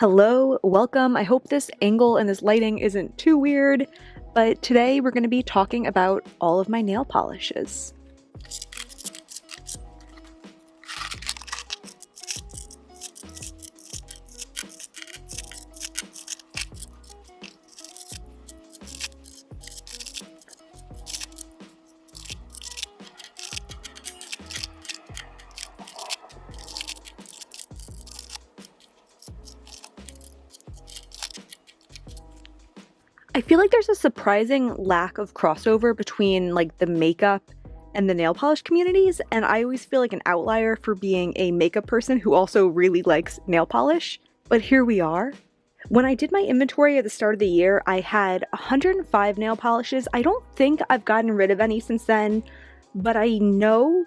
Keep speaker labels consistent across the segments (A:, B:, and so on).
A: Hello, welcome. I hope this angle and this lighting isn't too weird, but today we're going to be talking about all of my nail polishes. I feel like there's a surprising lack of crossover between like the makeup and the nail polish communities, and I always feel like an outlier for being a makeup person who also really likes nail polish, but here we are. When I did my inventory at the start of the year, I had 105 nail polishes. I don't think I've gotten rid of any since then, but I know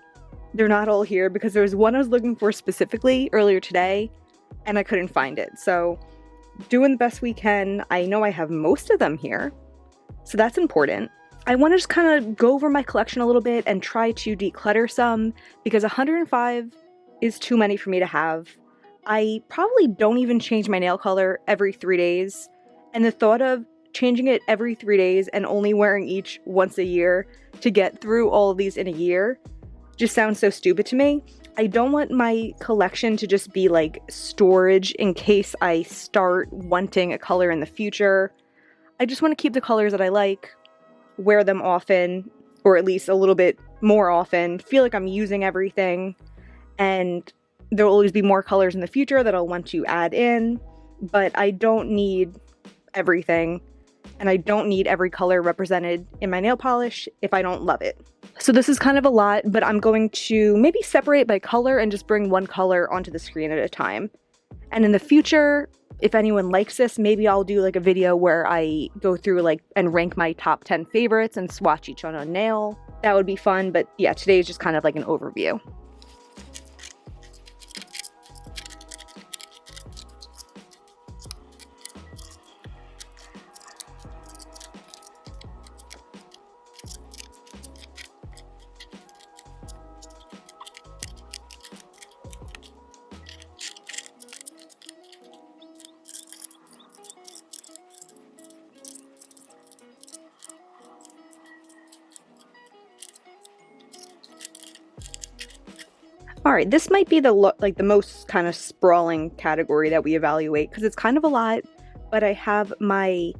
A: they're not all here because there was one I was looking for specifically earlier today, and I couldn't find it, so doing the best we can. I know I have most of them here, so that's important. I want to just kind of go over my collection a little bit and try to declutter some because 105 is too many for me to have. I probably don't even change my nail color every 3 days, and the thought of changing it every 3 days and only wearing each once a year to get through all of these in a year just sounds so stupid to me. I don't want my collection to just be like storage in case I start wanting a color in the future. I just want to keep the colors that I like, wear them often, or at least a little bit more often, feel like I'm using everything, and there will always be more colors in the future that I'll want to add in, but I don't need everything, and I don't need every color represented in my nail polish if I don't love it. So this is kind of a lot, but I'm going to maybe separate by color and just bring one color onto the screen at a time. And in the future, if anyone likes this, maybe I'll do like a video where I go through like and rank my top 10 favorites and swatch each on a nail. That would be fun, but yeah, today is just kind of like an overview. Alright, this might be the most kind of sprawling category that we evaluate because it's kind of a lot, but I have my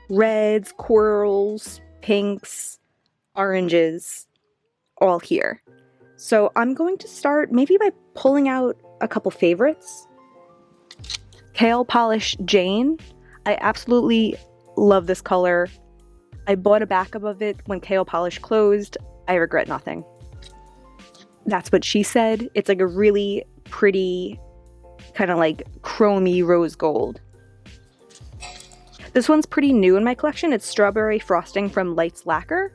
A: reds, corals, pinks, oranges all here. So I'm going to start maybe by pulling out a couple favorites. Kale Polish Jane. I absolutely love this color. I bought a backup of it when Kale Polish closed. I regret nothing. That's What She Said. It's like a really pretty, kind of like chromey rose gold. This one's pretty new in my collection. It's Strawberry Frosting from Lights Lacquer.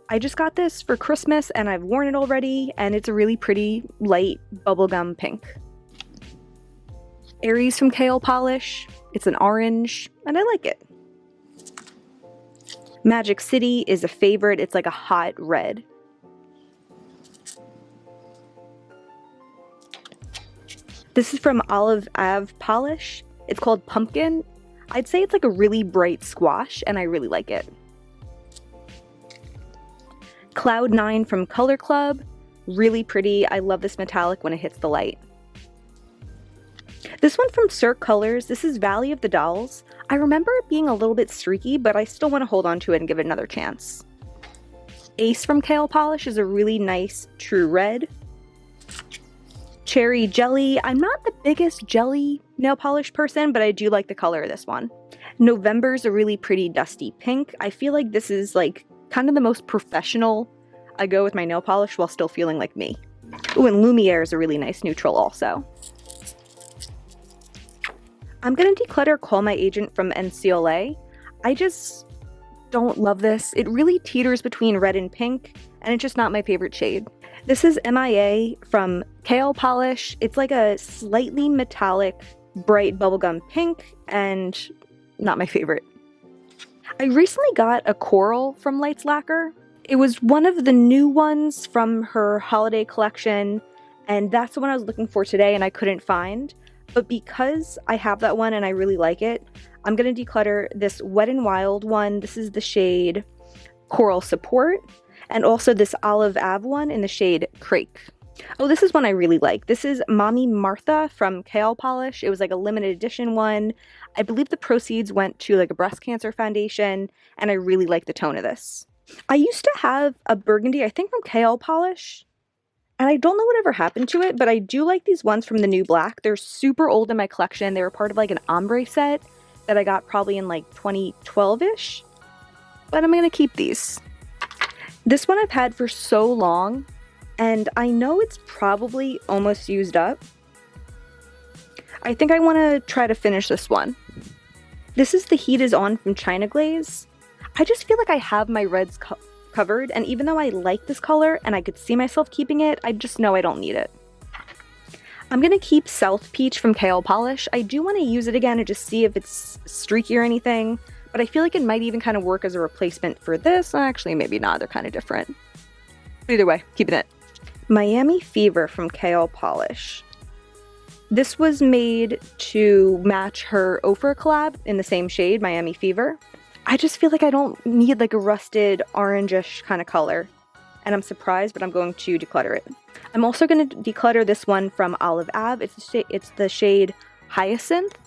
A: I just got this for Christmas and I've worn it already, and it's a really pretty light bubblegum pink. Aries from Kale Polish. It's an orange, and I like it. Magic City is a favorite. It's like a hot red. This is from Olive Ave Polish. It's called Pumpkin. I'd say it's like a really bright squash, and I really like it. Cloud 9 from Color Club. Really pretty. I love this metallic when it hits the light. This one from Cirque Colors. This is Valley of the Dolls. I remember it being a little bit streaky, but I still want to hold on to it and give it another chance. Ace from Kale Polish is a really nice true red. Cherry Jelly. I'm not the biggest jelly nail polish person, but I do like the color of this one. November's a really pretty dusty pink. I feel like this is like kind of the most professional I go with my nail polish while still feeling like me. Ooh, and Lumiere is a really nice neutral also. I'm gonna declutter Call My Agent from NCLA. I just don't love this. It really teeters between red and pink, and it's just not my favorite shade. This is MIA from Kale Polish. It's like a slightly metallic, bright bubblegum pink, and not my favorite. I recently got a coral from Lights Lacquer. It was one of the new ones from her holiday collection, and that's the one I was looking for today and I couldn't find. But because I have that one and I really like it, I'm going to declutter this Wet n Wild one. This is the shade Coral Support, and also this Olive Ave one in the shade Crake. Oh, this is one I really like. This is Mommy Martha from Kale Polish. It was like a limited edition one. I believe the proceeds went to like a breast cancer foundation, and I really like the tone of this. I used to have a burgundy, I think from Kale Polish, and I don't know whatever happened to it, but I do like these ones from the New Black. They're super old in my collection. They were part of like an ombre set that I got probably in like 2012-ish, but I'm gonna keep these. This one I've had for so long, and I know it's probably almost used up. I think I want to try to finish this one. This is the Heat Is On from China Glaze. I just feel like I have my reds covered, and even though I like this color and I could see myself keeping it, I just know I don't need it. I'm going to keep South Peach from Kale Polish. I do want to use it again and just see if it's streaky or anything, but I feel like it might even kind of work as a replacement for this. Actually, maybe not. They're kind of different. Either way, keeping it. Miami Fever from Kale Polish. This was made to match her Ophir collab in the same shade, Miami Fever. I just feel like I don't need like a rusted orangish kind of color, and I'm surprised, but I'm going to declutter it. I'm also going to declutter this one from Olive Ave. It's the shade Hyacinth.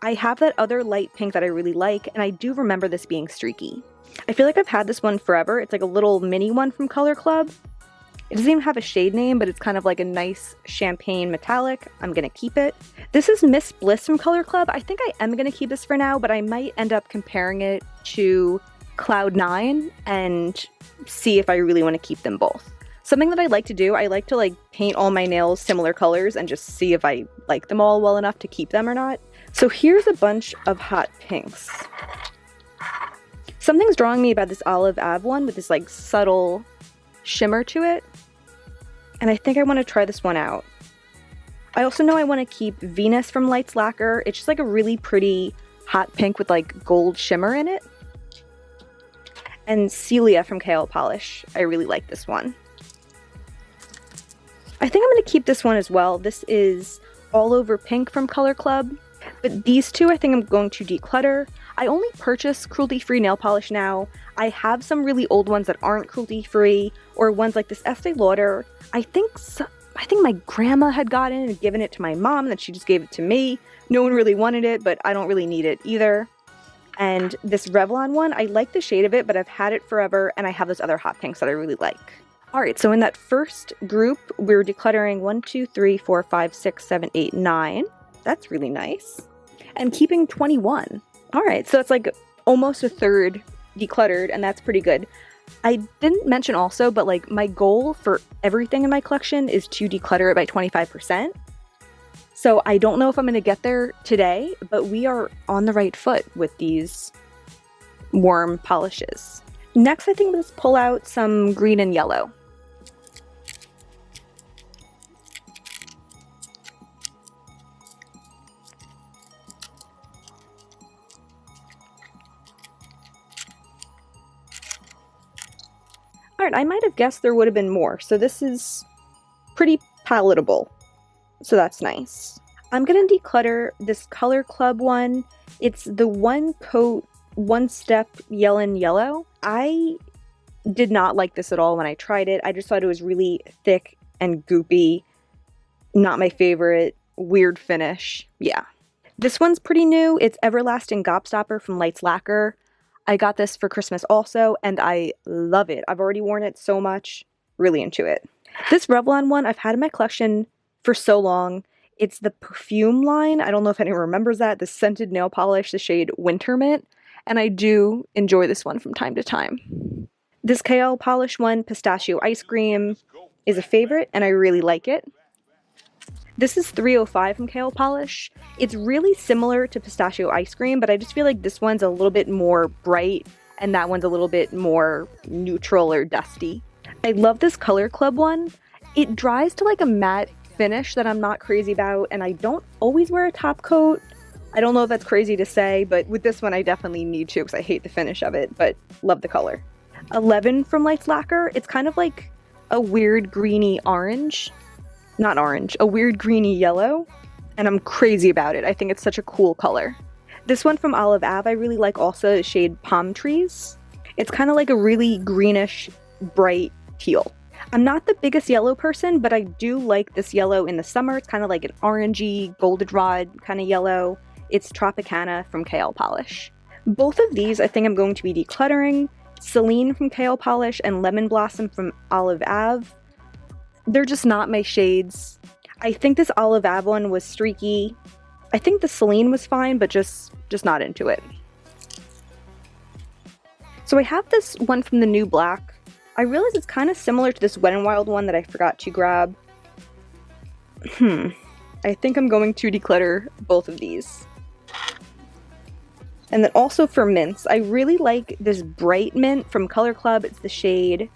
A: I have that other light pink that I really like, and I do remember this being streaky. I feel like I've had this one forever. It's like a little mini one from Color Club. It doesn't even have a shade name, but it's kind of like a nice champagne metallic. I'm gonna keep it. This is Miss Bliss from Color Club. I think I am gonna keep this for now, but I might end up comparing it to Cloud 9 and see if I really want to keep them both. Something that I like to do, I like to like paint all my nails similar colors and just see if I like them all well enough to keep them or not. So here's a bunch of hot pinks. Something's drawing me about this Olive Ave one with this like subtle shimmer to it, and I think I want to try this one out. I also know I want to keep Venus from Lights Lacquer. It's just like a really pretty hot pink with like gold shimmer in it. And Celia from Kale Polish. I really like this one. I think I'm going to keep this one as well. This is All Over Pink from Color Club. But these two I think I'm going to declutter. I only purchase cruelty-free nail polish now. I have some really old ones that aren't cruelty-free, or ones like this Estee Lauder. I think my grandma had gotten it and given it to my mom, and then she just gave it to me. No one really wanted it, but I don't really need it either. And this Revlon one, I like the shade of it, but I've had it forever, and I have those other hot pinks that I really like. Alright, so in that first group, we're decluttering 1, 2, 3, 4, 5, 6, 7, 8, 9. That's really nice. And keeping 21. Alright, so it's like almost a third decluttered, and that's pretty good. I didn't mention also, but like my goal for everything in my collection is to declutter it by 25%. So I don't know if I'm going to get there today, but we are on the right foot with these warm polishes. Next, I think let's pull out some green and yellow. Alright, I might have guessed there would have been more, so this is pretty palatable. So that's nice. I'm going to declutter this Color Club one. It's the One Coat, One Step Yellow. I did not like this at all when I tried it. I just thought it was really thick and goopy. Not my favorite. Weird finish. Yeah. This one's pretty new. It's Everlasting Gobstopper from Lights Lacquer. I got this for Christmas also, and I love it. I've already worn it so much. Really into it. This Revlon one I've had in my collection for so long. It's the perfume line. I don't know if anyone remembers that. The scented nail polish, the shade Winter Mint. And I do enjoy this one from time to time. This KL Polish one, Pistachio Ice Cream, is a favorite, and I really like it. This is 305 from KL Polish. It's really similar to Pistachio Ice Cream, but I just feel like this one's a little bit more bright, and that one's a little bit more neutral or dusty. I love this Color Club one. It dries to like a matte finish that I'm not crazy about, and I don't always wear a top coat. I don't know if that's crazy to say, but with this one I definitely need to because I hate the finish of it, but love the color. 11 from Lights Lacquer. It's kind of like a weird greeny orange. Not orange, a weird greeny yellow. and I'm crazy about it. I think it's such a cool color. This one from Olive Ave I really like also, the shade Palm Trees. It's kind of like a really greenish, bright teal. I'm not the biggest yellow person, but I do like this yellow in the summer. It's kind of like an orangey, goldenrod kind of yellow. It's Tropicana from KL Polish. Both of these I think I'm going to be decluttering. Celine from KL Polish and Lemon Blossom from Olive Ave. They're just not my shades. I think this Olive Ave one was streaky. I think the Celine was fine, but just not into it. So I have this one from the New Black. I realize it's kind of similar to this Wet n Wild one that I forgot to grab. I think I'm going to declutter both of these. And then also for mints, I really like this bright mint from Color Club. It's the shade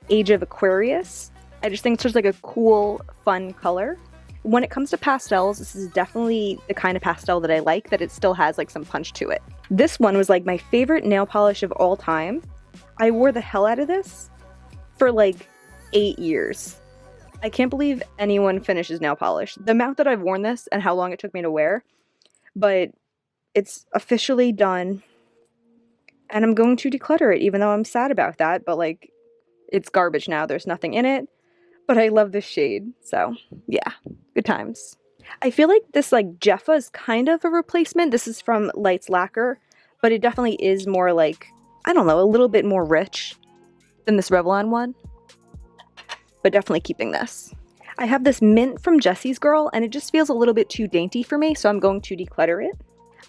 A: Age of Aquarius. I just think it's just like a cool, fun color. When it comes to pastels, this is definitely the kind of pastel that I like, that it still has like some punch to it. This one was like my favorite nail polish of all time. I wore the hell out of this for like 8 years. I can't believe anyone finishes nail polish. The amount that I've worn this and how long it took me to wear, but it's officially done. And I'm going to declutter it, even though I'm sad about that, but like, it's garbage now. There's nothing in it, but I love this shade. So yeah, good times. I feel like this like Jeffa is kind of a replacement. This is from Lights Lacquer, but it definitely is more like, I don't know, a little bit more rich than this Revlon one, but definitely keeping this. I have this mint from Jessie's Girl, and it just feels a little bit too dainty for me, so I'm going to declutter it.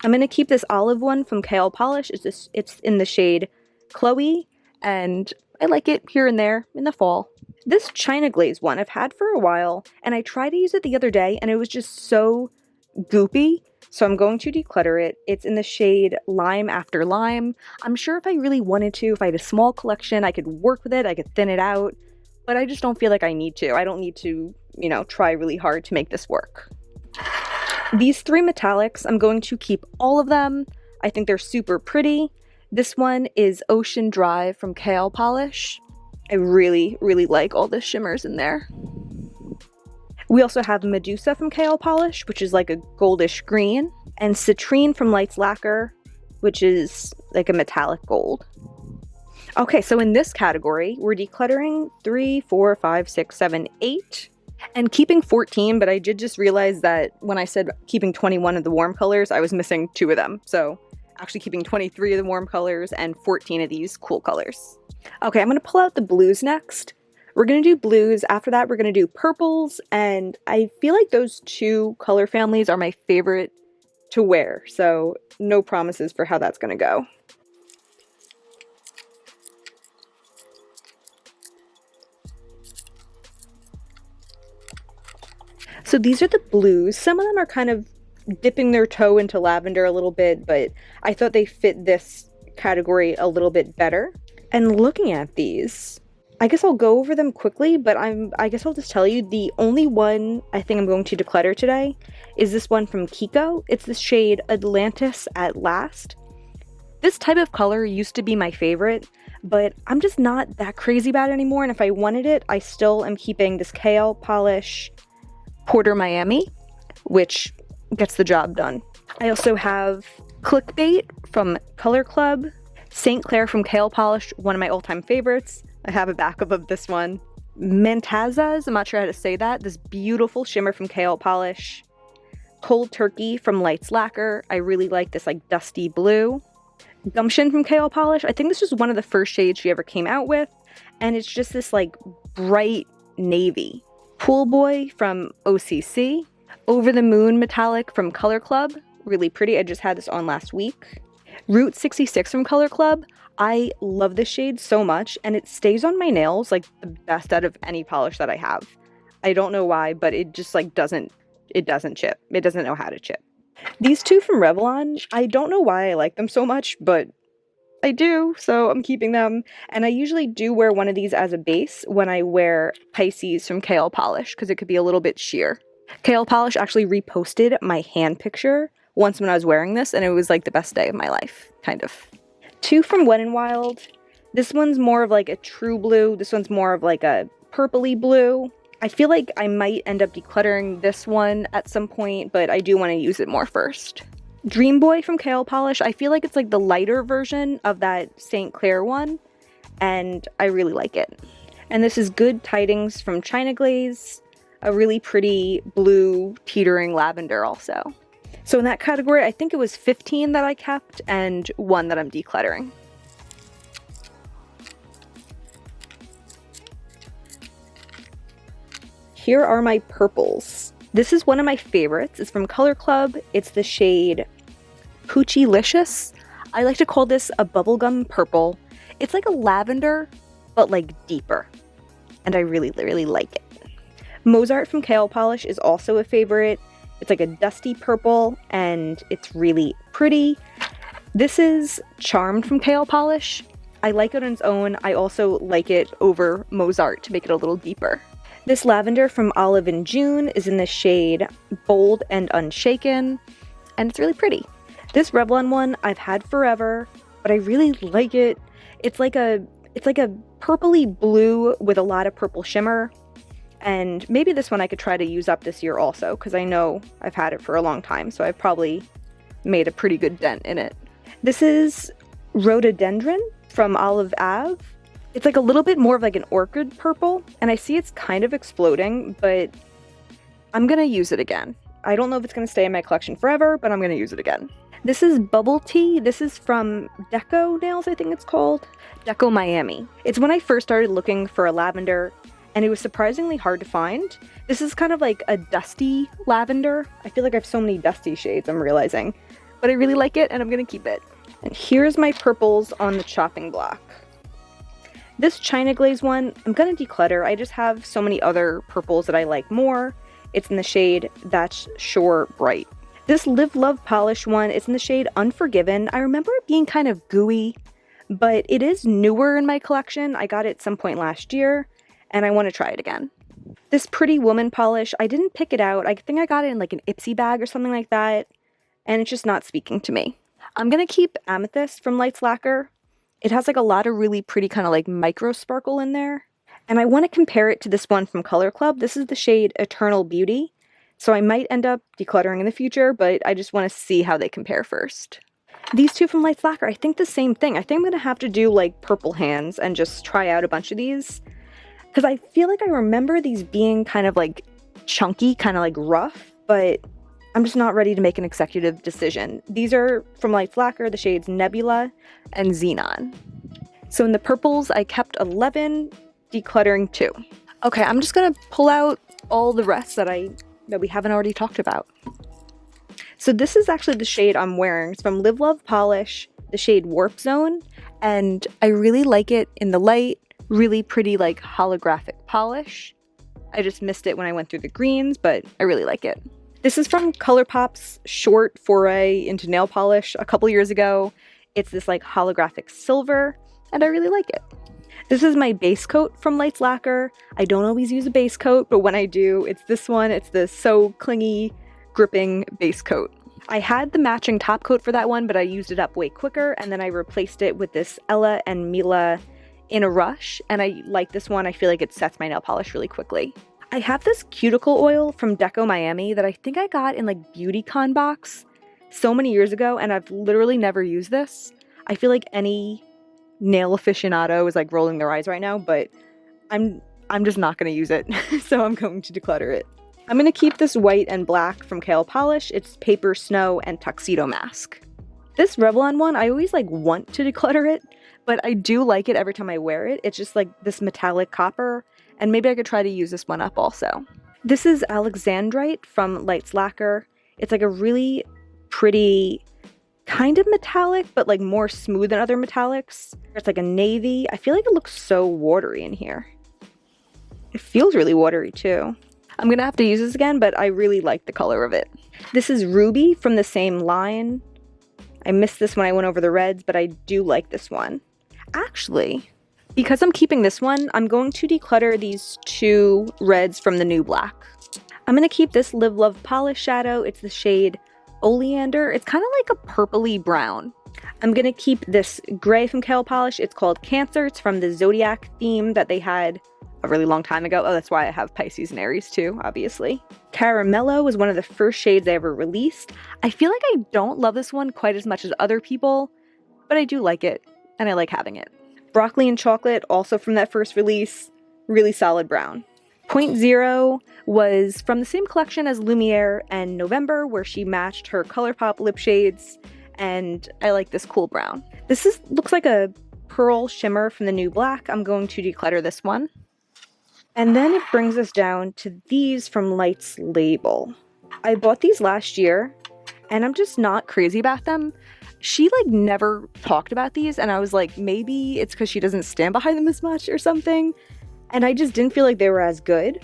A: I'm going to keep this olive one from KL Polish. It's in the shade Chloe, and I like it here and there in the fall. This China Glaze one I've had for a while, and I tried to use it the other day, and it was just so goopy, so I'm going to declutter it. It's in the shade Lime After Lime. I'm sure if I really wanted to, if I had a small collection, I could work with it, I could thin it out, but I just don't feel like I need to. I don't need to, you know, try really hard to make this work. These 3 metallics, I'm going to keep all of them. I think they're super pretty. This one is Ocean Drive from KL Polish. I really, really like all the shimmers in there. We also have Medusa from KL Polish, which is like a goldish green, and Citrine from Lights Lacquer, which is like a metallic gold. Okay, so in this category, we're decluttering 3, 4, 5, 6, 7, 8, and keeping 14, but I did just realize that when I said keeping 21 of the warm colors, I was missing 2 of them. So actually keeping 23 of the warm colors and 14 of these cool colors. Okay, I'm going to pull out the blues next. We're going to do blues. After that, we're going to do purples, and I feel like those 2 color families are my favorite to wear, so no promises for how that's going to go. So these are the blues. Some of them are kind of dipping their toe into lavender a little bit, but I thought they fit this category a little bit better. And looking at these, I guess I'll go over them quickly, but I guess I'll just tell you the only one I think I'm going to declutter today is this one from Kiko. It's the shade Atlantis at Last. This type of color used to be my favorite, but I'm just not that crazy about it anymore, and if I wanted it, I still am keeping this KL Polish Porter Miami, which gets the job done. I also have Clickbait from Color Club, St. Clair from KL Polish, one of my all-time favorites. I have a backup of this one. Mantazas, I'm not sure how to say that, this beautiful shimmer from KL Polish. Cold Turkey from Lights Lacquer, I really like this like dusty blue. Gumption from KL Polish, I think this was one of the first shades she ever came out with, and it's just this like bright navy. Pool Boy from OCC. Over the Moon Metallic from Color Club, really pretty. I just had this on last week. Route 66 from Color Club. I love this shade so much, and it stays on my nails like the best out of any polish that I have. I don't know why, but it just like doesn't chip. It doesn't know how to chip. These 2 from Revlon, I don't know why I like them so much, but I do, so I'm keeping them. And I usually do wear one of these as a base when I wear Pisces from KL Polish, because it could be a little bit sheer. KL Polish actually reposted my hand picture once when I was wearing this, and it was like the best day of my life, kind of. 2 from Wet n Wild. This one's more of like a true blue. This one's more of like a purpley blue. I feel like I might end up decluttering this one at some point, but I do want to use it more first. Dream Boy from Kale Polish, I feel like it's like the lighter version of that St. Clair one, and I really like it. And this is Good Tidings from China Glaze, a really pretty blue teetering lavender also. So in that category, I think it was 15 that I kept and 1 that I'm decluttering. Here are my purples. This is one of my favorites. It's from Color Club. It's the shade Poochylicious. I like to call this a bubblegum purple. It's like a lavender, but like deeper. And I really, really like it. Mozart from Kale Polish is also a favorite. It's like a dusty purple and it's really pretty. This is Charmed from Kale Polish. I like it on its own. I also like it over Mozart to make it a little deeper. This lavender from Olive and June is in the shade Bold and Unshaken, and it's really pretty. This Revlon one I've had forever, but I really like it. It's like a purpley blue with a lot of purple shimmer, and maybe this one I could try to use up this year also, because I know I've had it for a long time, so I've probably made a pretty good dent in it. This is Rhododendron from Olive Ave. It's like a little bit more of like an orchid purple, and I see it's kind of exploding, but I'm gonna use it again. I don't know if it's gonna stay in my collection forever, but I'm gonna use it again. This is Bubble Tea. This is from Deco Nails, I think it's called. Deco Miami. It's when I first started looking for a lavender, and it was surprisingly hard to find. This is kind of like a dusty lavender. I feel like I have so many dusty shades, I'm realizing. But I really like it, and I'm gonna keep it. And here's my purples on the chopping block. This China Glaze one, I'm gonna declutter. I just have so many other purples that I like more. It's in the shade That's Sure Bright. This Live Love Polish one is in the shade Unforgiven. I remember it being kind of gooey, but it is newer in my collection. I got it some point last year, and I want to try it again. This Pretty Woman polish, I didn't pick it out. I think I got it in like an Ipsy bag or something like that, and it's just not speaking to me. I'm gonna keep Amethyst from Lights Lacquer. It has like a lot of really pretty kind of like micro sparkle in there. And I want to compare it to this one from Color Club. This is the shade Eternal Beauty. So I might end up decluttering in the future, but I just want to see how they compare first. These two from Lights Lacquer, I think the same thing. I think I'm going to have to do like purple hands and just try out a bunch of these. Because I feel like I remember these being kind of like chunky, kind of like rough, but I'm just not ready to make an executive decision. These are from Lights Lacquer, the shades Nebula and Xenon. So in the purples, I kept 11, decluttering 2. Okay, I'm just gonna pull out all the rest that we haven't already talked about. So this is actually the shade I'm wearing. It's from Live Love Polish, the shade Warp Zone, and I really like it in the light, really pretty like holographic polish. I just missed it when I went through the greens, but I really like it. This is from ColourPop's short foray into nail polish a couple years ago. It's this like holographic silver, and I really like it. This is my base coat from Lights Lacquer. I don't always use a base coat, but when I do, it's this one. It's the So Clingy Gripping base coat. I had the matching top coat for that one, but I used it up way quicker, and then I replaced it with this Ella and Mila In a Rush, and I like this one. I feel like it sets my nail polish really quickly. I have this cuticle oil from Deco Miami that I think I got in like BeautyCon box so many years ago, and I've literally never used this. I feel like any nail aficionado is like rolling their eyes right now, but I'm just not going to use it, so I'm going to declutter it. I'm going to keep this white and black from Kale Polish. It's Paper Snow and Tuxedo Mask. This Revlon one, I always like want to declutter it, but I do like it every time I wear it. It's just like this metallic copper, and maybe I could try to use this one up also. This is Alexandrite from Lights Lacquer. It's like a really pretty kind of metallic, but like more smooth than other metallics. It's like a navy. I feel like it looks so watery in here. It feels really watery too. I'm gonna have to use this again, but I really like the color of it. This is Ruby from the same line. I missed this when I went over the reds, but I do like this one. Actually, because I'm keeping this one, I'm going to declutter these 2 reds from the new black. I'm gonna keep this Live Love Polish shadow. It's the shade Oleander. It's kind of like a purpley brown. I'm gonna keep this gray from Kale Polish. It's called Cancer. It's from the Zodiac theme that they had a really long time ago. Oh, that's why I have Pisces and Aries too, obviously. Caramello was one of the first shades I ever released. I feel like I don't love this one quite as much as other people, but I do like it, and I like having it. Broccoli and Chocolate, also from that first release, really solid brown. Point Zero was from the same collection as Lumiere and November, where she matched her ColourPop lip shades, and I like this cool brown. This looks like a pearl shimmer from the New Black. I'm going to declutter this one. And then it brings us down to these from Light's Label. I bought these last year, and I'm just not crazy about them. She like never talked about these, and I was like, maybe it's because she doesn't stand behind them as much or something, and I just didn't feel like they were as good.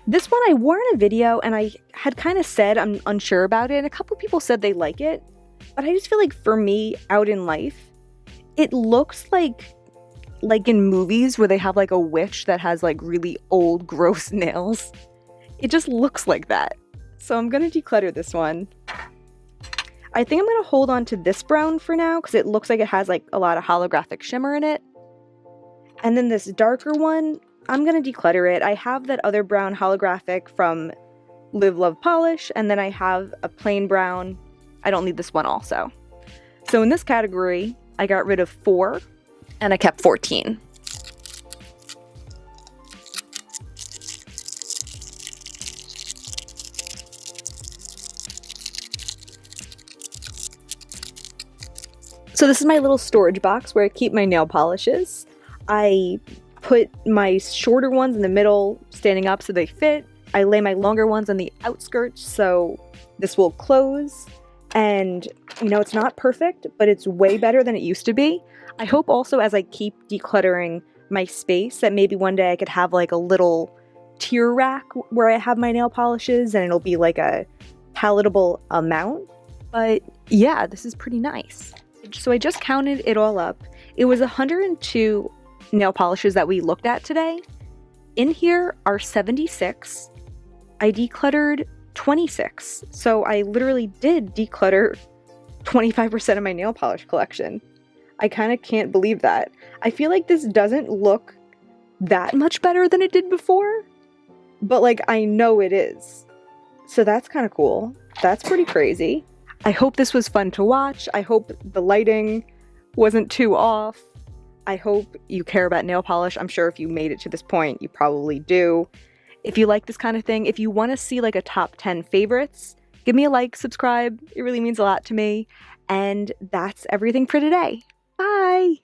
A: This one I wore in a video, and I had kind of said I'm unsure about it, and a couple people said they like it, but I just feel like for me, out in life, it looks like in movies where they have like a witch that has like really old, gross nails. It just looks like that. So I'm gonna declutter this one. I think I'm gonna hold on to this brown for now because it looks like it has like a lot of holographic shimmer in it. And then this darker one, I'm gonna declutter it. I have that other brown holographic from Live Love Polish, and then I have a plain brown. I don't need this one also. So in this category, I got rid of 4 and I kept 14. So this is my little storage box where I keep my nail polishes. I put my shorter ones in the middle, standing up so they fit. I lay my longer ones on the outskirts so this will close. And, you know, it's not perfect, but it's way better than it used to be. I hope also as I keep decluttering my space that maybe one day I could have like a little tier rack where I have my nail polishes and it'll be like a palatable amount. But yeah, this is pretty nice. So I just counted it all up. It was 102 nail polishes that we looked at today. In here are 76. I decluttered 26. So I literally did declutter 25% of my nail polish collection. I kind of can't believe that. I feel like this doesn't look that much better than it did before, but like I know it is. So that's kind of cool. That's pretty crazy. I hope this was fun to watch. I hope the lighting wasn't too off. I hope you care about nail polish. I'm sure if you made it to this point, you probably do. If you like this kind of thing, if you want to see like a top 10 favorites, give me a like, subscribe. It really means a lot to me. And that's everything for today. Bye!